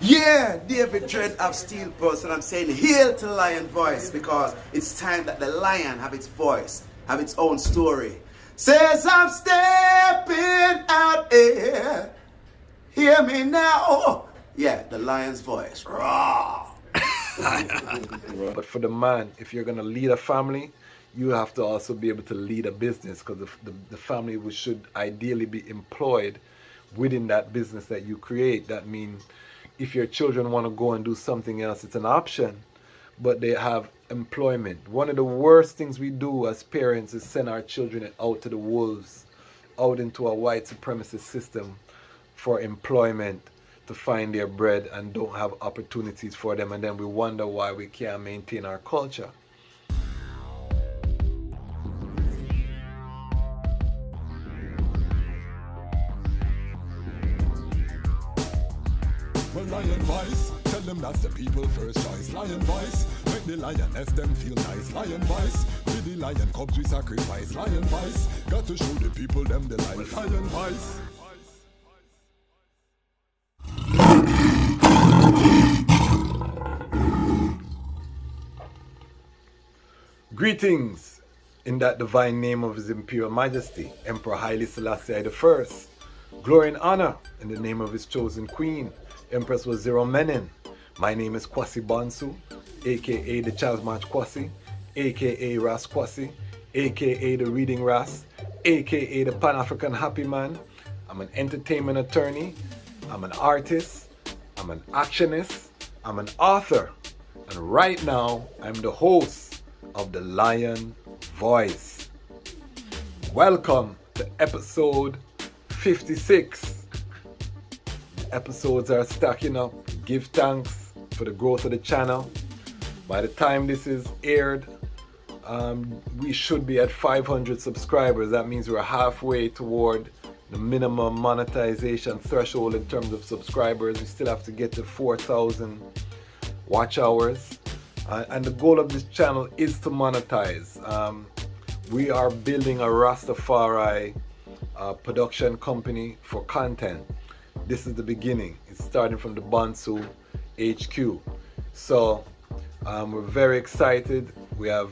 Yeah, David Dread of Steel Pulse, and I'm saying hail to Lion Voice because it's time that the lion have its voice, have its own story. Says I'm stepping out here. Hear me now. Yeah, the lion's voice. Raw. But for the man, if you're going to lead a family, you have to also be able to lead a business, because the family should ideally be employed within that business that you create. That means if your children want to go and do something else, it's an option, but they have employment. One of the worst things we do as parents is send our children out to the wolves, out into a white supremacist system for employment, to find their bread, and don't have opportunities for them, and then we wonder why we can't maintain our culture. Well, Lion Voice, tell them that's the people first choice. Lion Voice, make the lioness them feel nice. Lion Voice, for the lion cubs we sacrifice. Lion Voice, got to show the people them the light. Lion Voice. Greetings in that divine name of His Imperial Majesty, Emperor Haile Selassie I. Glory and honor in the name of His chosen Queen, Empress Waziri Menen. My name is Kwasi Bonsu, aka Dejazmatch Kwasi, aka Ras Kwasi, aka the Reading Ras, aka the Panafrican Happy Man. I'm an entertainment attorney, I'm an artist, I'm an actionist, I'm an author, and right now I'm the host of the Lion Voice. Welcome to episode 56. The episodes are stacking up. Give thanks for the growth of the channel. By the time this is aired, we should be at 500 subscribers. That means we're halfway toward the minimum monetization threshold in terms of subscribers. We still have to get to 4,000 watch hours. And the goal of this channel is to monetize. We are building a Rastafari production company for content. This is the beginning. It's starting from the Bonsu HQ. So we're very excited. We have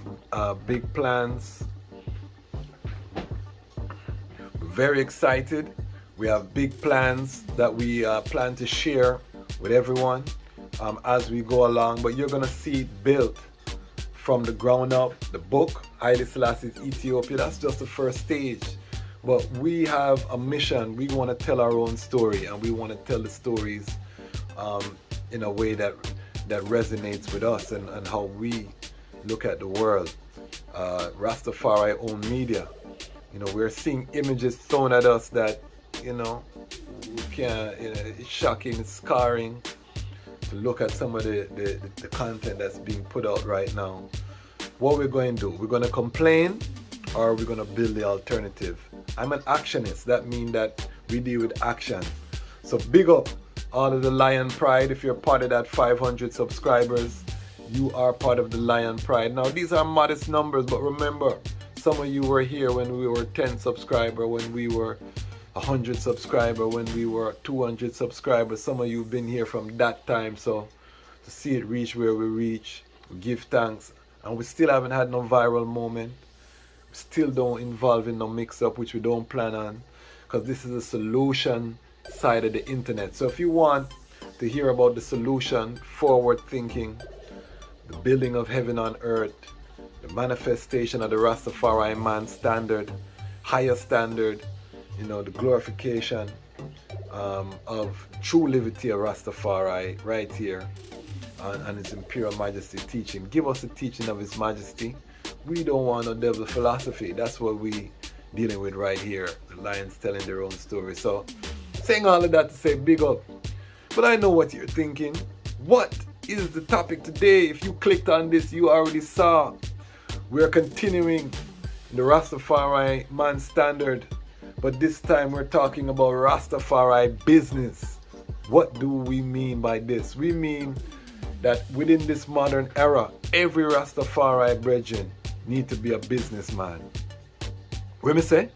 big plans. We're very excited. We have big plans that we plan to share with everyone as we go along, but you're gonna see it built from the ground up. The book, Haile Selassie's Ethiopia, that's just the first stage. But we have a mission. We want to tell our own story, and we want to tell the stories in a way that resonates with us and how we look at the world. Rastafari own media. You know, we're seeing images thrown at us that, you know, we can't, it's shocking, it's scarring. Look at some of the content that's being put out right now. What we're going to do, we're going to complain, or we're going to build the alternative. I'm an actionist. That means that we deal with action. So big up all of the Lion Pride. If you're part of that 500 subscribers, you are part of the Lion Pride. Now these are modest numbers, but remember, some of you were here when we were 10 subscribers, when we were 100 subscribers, when we were 200 subscribers. Some of you have been here from that time, so to see it reach where we reach, we give thanks. And we still haven't had no viral moment. We still don't involve in no mix-up, which we don't plan on, because this is a solution side of the internet. So if you want to hear about the solution, forward thinking, the building of heaven on earth, the manifestation of the Rastafari man standard, higher standard, you know, the glorification of true livity of Rastafari right here and His Imperial Majesty teaching. Give us the teaching of His Majesty. We don't want no devil philosophy. That's what we dealing with right here. The lions telling their own story. So saying all of that to say big up. But I know what you're thinking. What is the topic today? If you clicked on this, you already saw. We're continuing the Rastafari man standard. But this time we're talking about Rastafari business. What do we mean by this? We mean that within this modern era, every Rastafari brethren need to be a businessman. What me say?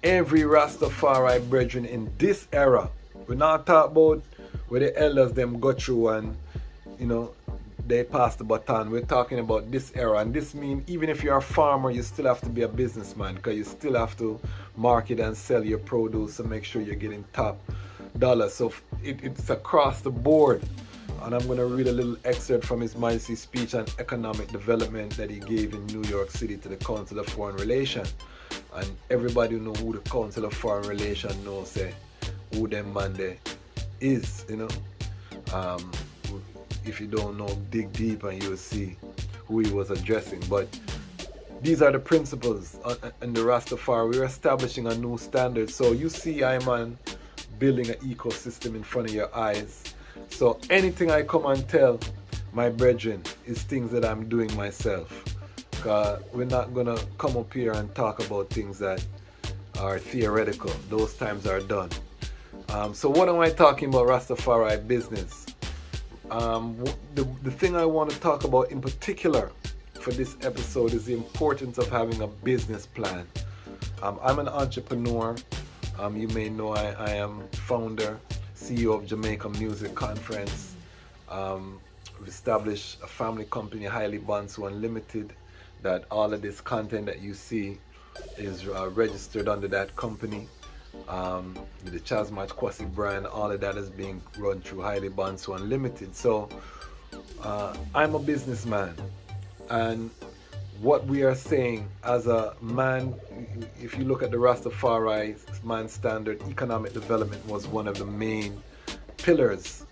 Every Rastafari brethren in this era, we're not talking about where the elders them go through and, you know, they pass the baton. We're talking about this era, and this means even if you're a farmer, you still have to be a businessman, because you still have to market and sell your produce and make sure you're getting top dollar. So it's across the board. And I'm going to read a little excerpt from His Majesty's speech on economic development that he gave in New York City to the Council of Foreign Relations. And everybody who know who the Council of Foreign Relations knows who them man there is, you know. If you don't know, dig deep and you'll see who he was addressing. But these are the principles in the Rastafari. We're establishing a new standard. So you see Iman building an ecosystem in front of your eyes. So anything I come and tell my brethren is things that I'm doing myself. We're not going to come up here and talk about things that are theoretical. Those times are done. So what am I talking about Rastafari business? The thing I want to talk about in particular for this episode is the importance of having a business plan. I'm an entrepreneur. You may know I am founder, CEO of Jamaica Music Conference. We've established a family company, Highly Bansu Unlimited, that all of this content that you see is registered under that company. The Dejazmatch Kwasi brand, all of that is being run through Highly Bansu Unlimited. So I'm a businessman, and what we are saying as a man, if you look at the Rastafari man standard, economic development was one of the main pillars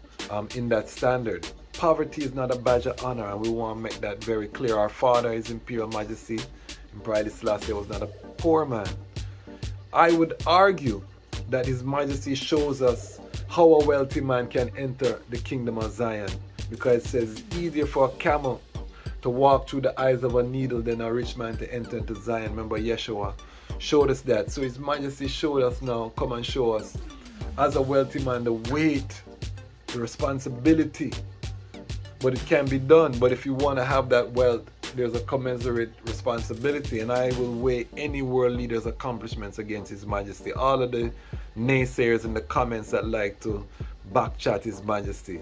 in that standard. Poverty is not a badge of honor, and we want to make that very clear. Our father, His Imperial Majesty Emperor Haile Selassie, was not a poor man. I would argue that His Majesty shows us how a wealthy man can enter the kingdom of Zion, because it says it's easier for a camel to walk through the eyes of a needle than a rich man to enter into Zion. Remember, Yeshua showed us that. So His Majesty showed us now, come and show us, as a wealthy man, the weight, the responsibility. But it can be done. But if you want to have that wealth, there's a commensurate responsibility, and I will weigh any world leader's accomplishments against His Majesty. All of the naysayers in the comments that like to backchat His Majesty,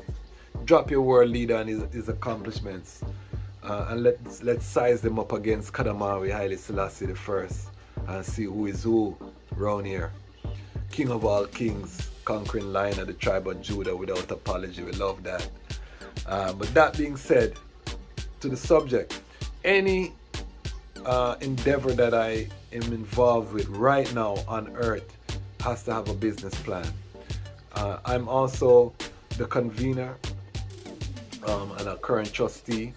drop your world leader and his accomplishments, and let's size them up against Kadamawi Haile Selassie I and see who is who round here. King of all kings, conquering lion of the tribe of Judah without apology. We love that. But that being said, to the subject, any endeavor that I am involved with right now on earth has to have a business plan. I'm also the convener and a current trustee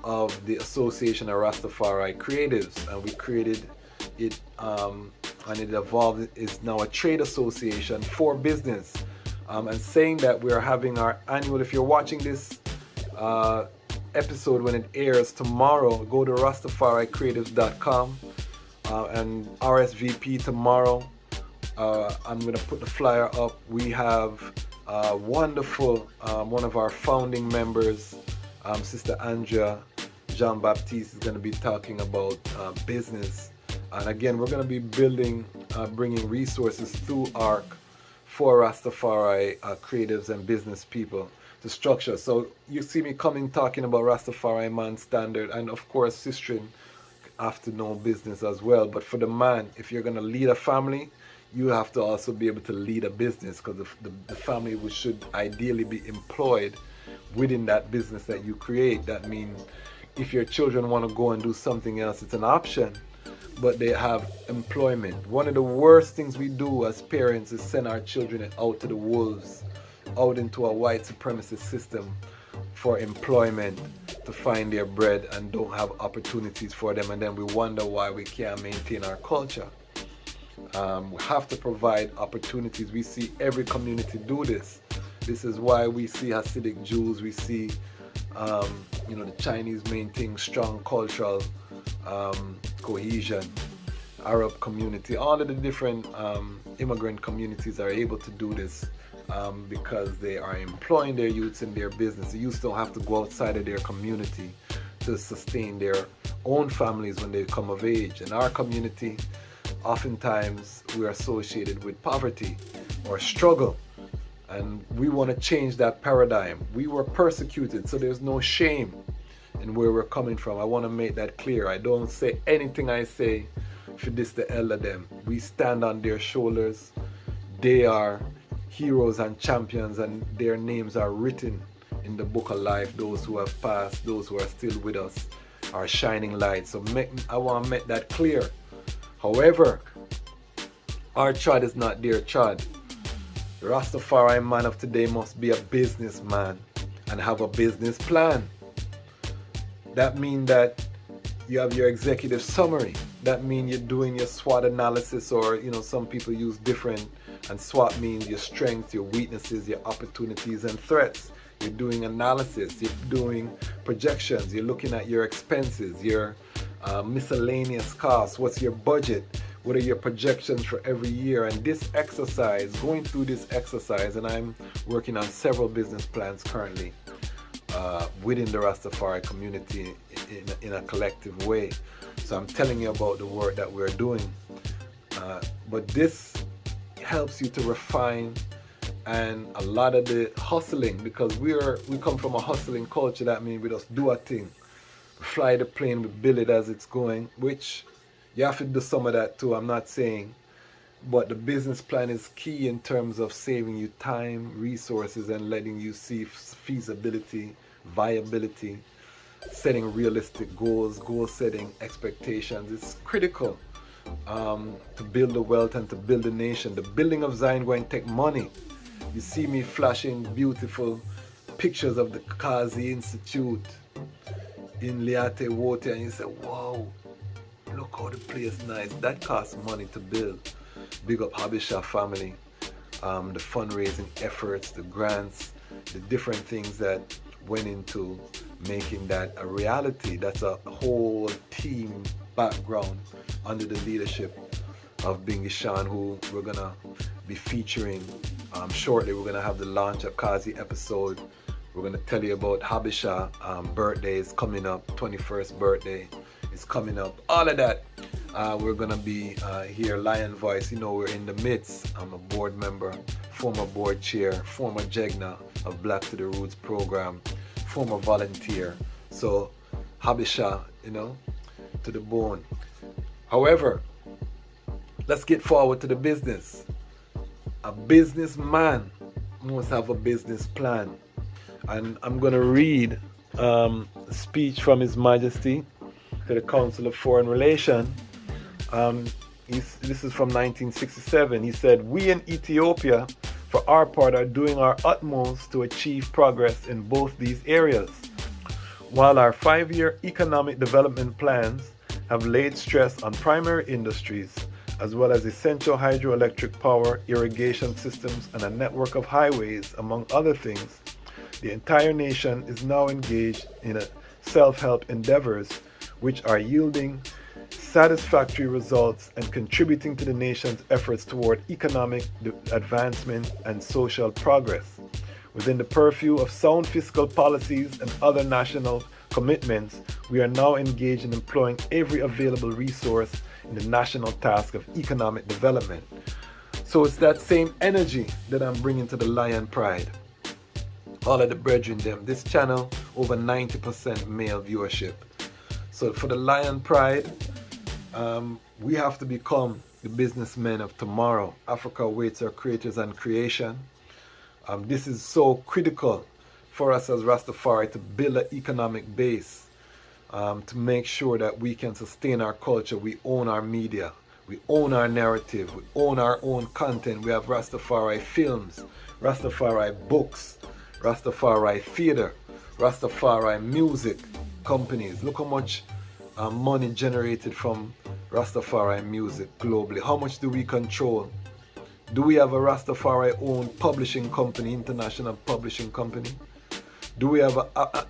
of the Association of Rastafari Creatives, and we created it and it evolved. It's now a trade association for business. And saying that we're having our annual, if you're watching this episode when it airs tomorrow, go to rastafaricreatives.com and RSVP tomorrow. I'm going to put the flyer up. We have wonderful, one of our founding members, Sister Andrea Jean-Baptiste, is going to be talking about business. And again, we're going to be building, bringing resources through ARC for Rastafari creatives and business people to structure. So you see me coming talking about Rastafari man standard, and of course sistering have to know business as well. But for the man, if you're going to lead a family, you have to also be able to lead a business, because the family should ideally be employed within that business that you create. That means if your children want to go and do something else, it's an option, but they have employment. One of the worst things we do as parents is send our children out to the wolves, out into a white supremacist system for employment, to find their bread, and don't have opportunities for them, and then we wonder why we can't maintain our culture. We have to provide opportunities. We see every community do this. This is why we see Hasidic Jews, we see the Chinese maintain strong cultural cohesion, Arab community, all of the different immigrant communities are able to do this because they are employing their youths in their business. The youths don't have to go outside of their community to sustain their own families when they come of age. In our community, oftentimes we're associated with poverty or struggle, And we want to change that paradigm. We were persecuted, so there's no shame in where we're coming from. I want to make that clear. I don't say anything I say for this the elder them. We stand on their shoulders. They are heroes and champions, and their names are written in the book of life. Those who have passed, those who are still with us, are shining lights. So I want to make that clear. However, our chod is not their chod. The Rastafari man of today must be a businessman and have a business plan. That means that you have your executive summary. That means you're doing your SWOT analysis, or some people use different, and SWOT means your strengths, your weaknesses, your opportunities and threats. You're doing analysis, you're doing projections, you're looking at your expenses, your miscellaneous costs, what's your budget, what are your projections for every year. And this exercise, going through this exercise, and I'm working on several business plans currently within the Rastafari community in a collective way. So I'm telling you about the work that we're doing. But this helps you to refine and a lot of the hustling, because we come from a hustling culture. That means we just do a thing, fly the plane, we build it as it's going, which you have to do some of that too, I'm not saying, but the business plan is key in terms of saving you time, resources, and letting you see feasibility, viability, setting realistic goals, goal setting, expectations. It's critical to build the wealth and to build the nation. The building of Zion going to take money. You see me flashing beautiful pictures of the Kwasi Institute in Liate Wote, and you say, wow, look how the place nice. That costs money to build. Big up Habisha family, the fundraising efforts, the grants, the different things that went into making that a reality. That's a whole team background under the leadership of Bingi Shan, who we're gonna be featuring shortly. We're gonna have the launch of Kwasi episode. We're gonna tell you about Habisha birthday is coming up, 21st birthday is coming up. All of that. We're gonna be here, Lion Voice. We're in the midst. I'm a board member, former board chair, former Jegna of Black to the Roots program, former volunteer. So Habisha, to the bone. However, let's get forward to the business. A businessman must have a business plan. And I'm going to read a speech from His Majesty to the Council of Foreign Relations. This is from 1967. He said, "We in Ethiopia, for our part, are doing our utmost to achieve progress in both these areas. While our 5-year economic development plans have laid stress on primary industries, as well as essential hydroelectric power, irrigation systems, and a network of highways, among other things, the entire nation is now engaged in self-help endeavors which are yielding satisfactory results and contributing to the nation's efforts toward economic advancement and social progress. Within the purview of sound fiscal policies and other national commitments, we are now engaged in employing every available resource in the national task of economic development." So it's that same energy that I'm bringing to the Lion Pride. All of the brethren them. This channel, over 90% male viewership. So for the Lion Pride, we have to become the businessmen of tomorrow. Africa awaits our creators and creation. This is so critical for us as Rastafari to build an economic base, to make sure that we can sustain our culture. We own our media, we own our narrative, we own our own content. We have Rastafari films, Rastafari books, Rastafari theater, Rastafari music companies. Look how much money generated from Rastafari music globally. How much do we control? Do we have a Rastafari owned publishing company, international publishing company? Do we have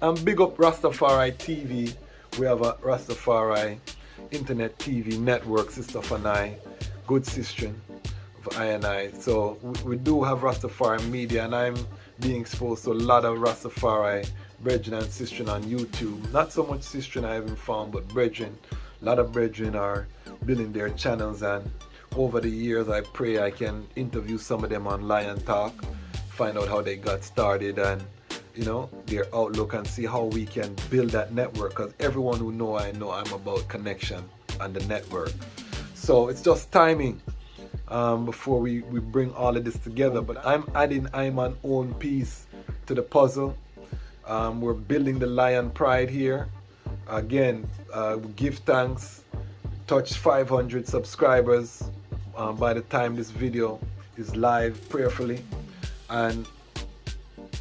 and big up Rastafari TV. We have a Rastafari internet TV network, Sister Fanai, good sister of I and I. So we do have Rastafari media, and I'm being exposed to a lot of Rastafari brethren and sistren on YouTube. Not so much sistren I haven't found, but brethren. A lot of brethren are building their channels, and over the years I pray I can interview some of them on Lion Talk. find out how they got started and their outlook, and see how we can build that network, because everyone who know I'm about connection and the network. So it's just timing before we bring all of this together. But I'm adding my own piece to the puzzle. We're building the Lion Pride here. Again, give thanks. Touch 500 subscribers by the time this video is live, prayerfully. And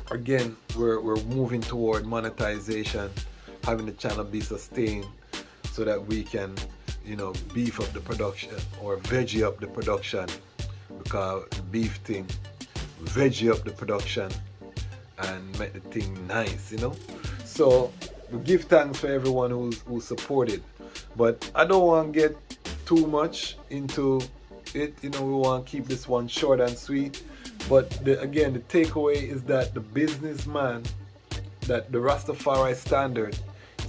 again, we're moving toward monetization, having the channel be sustained so that we can beef up the production, or veggie up the production, because beef thing, veggie up the production and make the thing nice, So we give thanks for everyone who supported, but I don't want to get too much into it. We want to keep this one short and sweet. But again, the takeaway is that the businessman, that the Rastafari standard,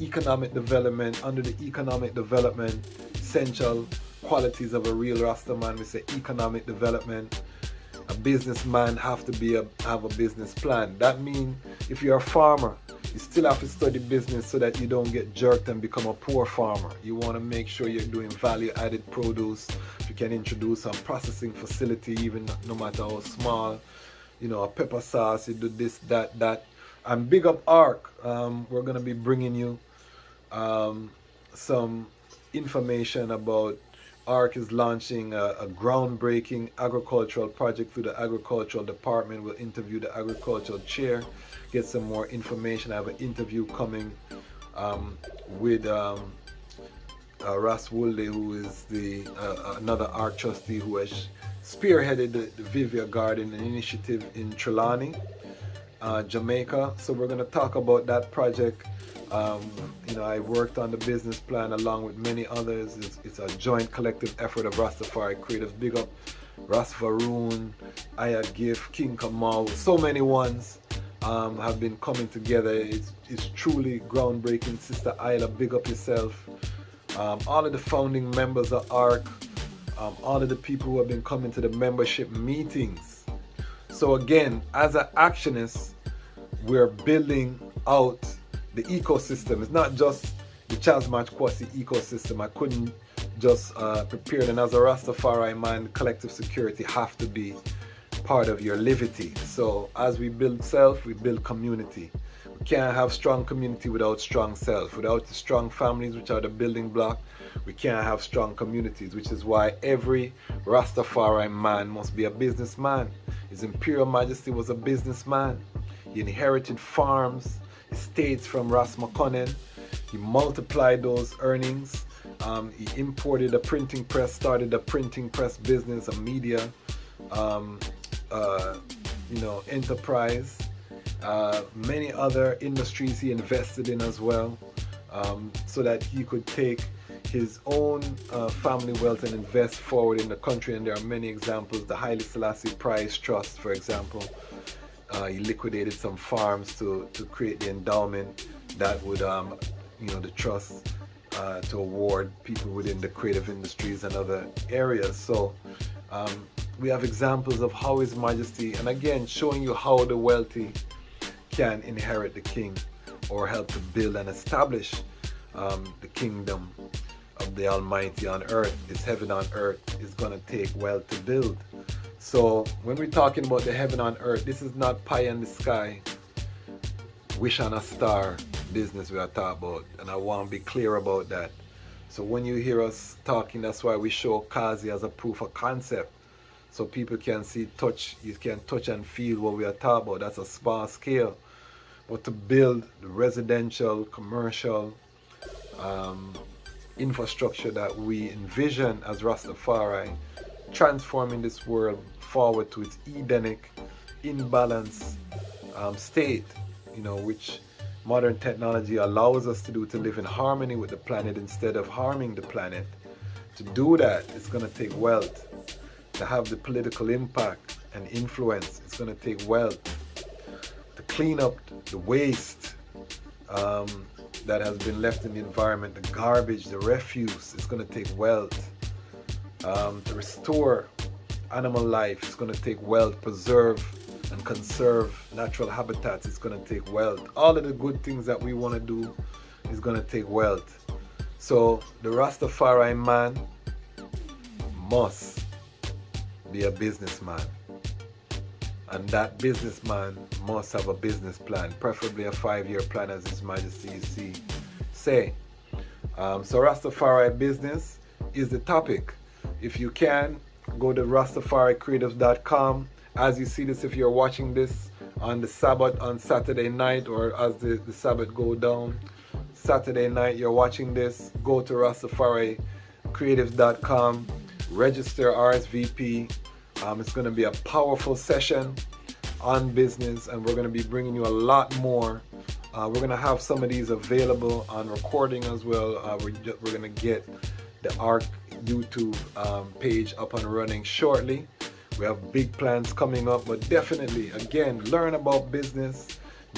economic development, under the economic development, essential qualities of a real Rasta man, we say economic development. A businessman have a business plan. That means if you're a farmer, you still have to study business so that you don't get jerked and become a poor farmer. You want to make sure you're doing value-added produce. You can introduce some processing facility, even no matter how small. A pepper sauce, you do this, that. And big up ARC. We're going to be bringing you some information about ARC is launching a groundbreaking agricultural project through the agricultural department. We'll interview the agricultural chair, get some more information. I have an interview coming with Ras Tafari, who is another ARC trustee who has spearheaded the Vivia Garden initiative in Trelawney, Jamaica. So we're going to talk about that project. I worked on the business plan along with many others. It's a joint collective effort of Rastafari creatives. Big up Ras Varoon, Aya Gift, King Kamal. So many ones have been coming together. It's truly groundbreaking. Sister Isla, big up yourself. All of the founding members of ARC, all of the people who have been coming to the membership meetings. So again, as an actionist, we're building out the ecosystem. It's not just the Dejazmatch Kwasi ecosystem. I couldn't just prepare it. And as a Rastafari man, collective security have to be part of your livity. So as we build self, we build community. We can't have strong community without strong self. Without the strong families, which are the building block, we can't have strong communities, which is why every Rastafari man must be a businessman. His Imperial Majesty was a businessman. He inherited farms, estates from Ras McConnell. He multiplied those earnings. He imported a printing press, started a printing press business, a media enterprise. Many other industries he invested in as well, so that he could take his own family wealth and invest forward in the country. And there are many examples. The Haile Selassie Prize Trust, for example, he liquidated some farms to create the endowment that would the trust to award people within the creative industries and other areas. So we have examples of how His Majesty, and again showing you how the wealthy can inherit the king or help to build and establish the kingdom of the Almighty on earth. It's heaven on earth. It's going to take wealth to build. So when we're talking about the heaven on earth, this is not pie in the sky, wish on a star business we are talking about, and I want to be clear about that. So when you hear us talking, that's why we show Kazi as a proof of concept, so people can see, touch, you can touch and feel what we are talking about. That's a small scale, but to build the residential, commercial infrastructure that we envision as Rastafari, transforming this world forward to its Edenic, imbalanced state, which modern technology allows us to do, to live in harmony with the planet instead of harming the planet. To do that, it's going to take wealth. To have the political impact and influence, it's going to take wealth. To clean up the waste that has been left in the environment, the garbage, the refuse, it's going to take wealth. To restore animal life, it's going to take wealth. Preserve and conserve natural habitats. It's going to take wealth. All of the good things that we want to do is going to take wealth. So the Rastafari man must be a businessman. And that businessman must have a business plan, preferably a 5-year plan, as His Majesty say. So Rastafari business is the topic. If you can, go to RastafariCreatives.com. As you see this, if you're watching this on the Sabbath, on Saturday night, or as the Sabbath go down, Saturday night you're watching this, go to RastafariCreatives.com, register RSVP. It's going to be a powerful session on business, and we're going to be bringing you a lot more. We're going to have some of these available on recording as well. We're going to get the ARC YouTube page up and running shortly. We have big plans coming up, but definitely, again, learn about business.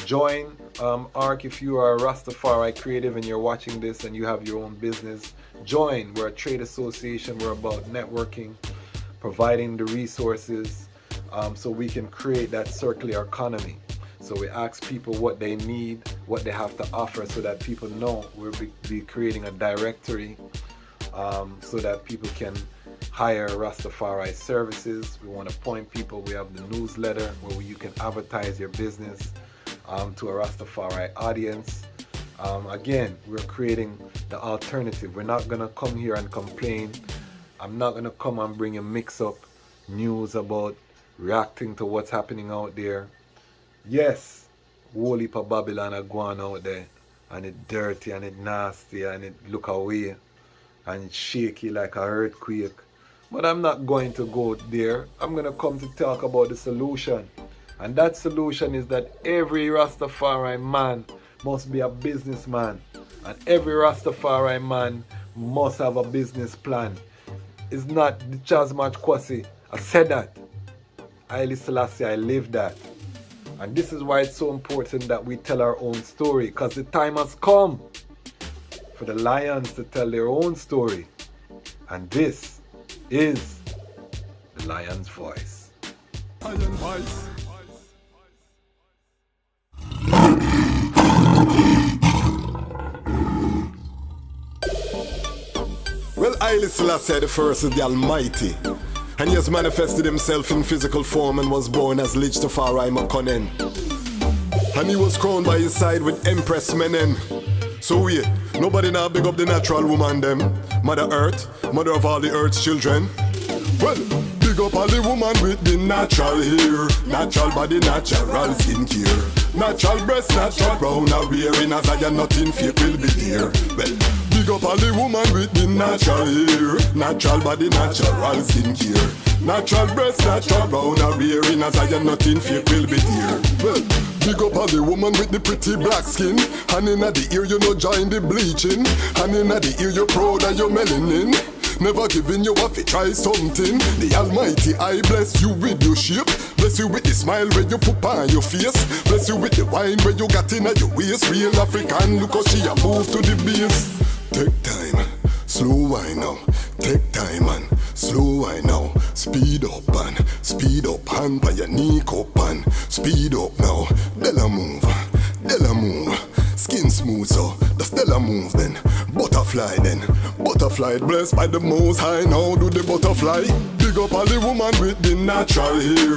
Join ARC if you are a Rastafari creative and you're watching this and you have your own business. Join. We're a trade association. We're about networking, providing the resources so we can create that circular economy. So we ask people what they need, what they have to offer, so that people know. We'll be creating a directory so that people can hire Rastafari services. We want to point people. We have the newsletter where you can advertise your business to a Rastafari audience. Again, we're creating the alternative. We're not going to come here and complain. I'm not going to come and bring you mix-up news about reacting to what's happening out there. Yes, whole heap of Babylon are going out there, and it dirty and it nasty and it look away and it's shaky like an earthquake. But I'm not going to go there. I'm going to come to talk about the solution. And that solution is that every Rastafari man must be a businessman. And every Rastafari man must have a business plan. It's not the Dejazmatch Kwasi. I said that. Haile Selassie, I live that. And this is why it's so important that we tell our own story, because the time has come for the lions to tell their own story. And this is the lion's voice. Lion voice. Well, Haile Selassie the first is the Almighty, and he has manifested himself in physical form and was born as Lich Tafari Makonnen. And he was crowned by his side with Empress Menen. So wait, nobody now big up the natural woman them, Mother Earth, mother of all the earth's children. Well, big up all the woman with the natural hair, natural body, natural skin care, natural breast, natural brown hair, wearing as I am nothing fake will be there. Well, big up all the woman with the natural hair, natural body, natural skin care, natural breast, natural brown hair, wearing as I am nothing fake will be there. Well, big up all the woman with the pretty black skin, and inna the ear you no join the bleaching, and inna the ear you proud of your melanin. Never giving you up to try something. The Almighty I bless you with your shape, bless you with the smile where you put on your face, bless you with the wine where you got in your waist. Real African, look how she a move to the base. Take time, slow wine now. Take time and slow wine now. Speed up, hand by your knee cup and speed up now. Della move, skin smooth so the Stella move then. Butterfly then, butterfly blessed by the Most High. Now do the butterfly. Big up all the woman with the natural hair,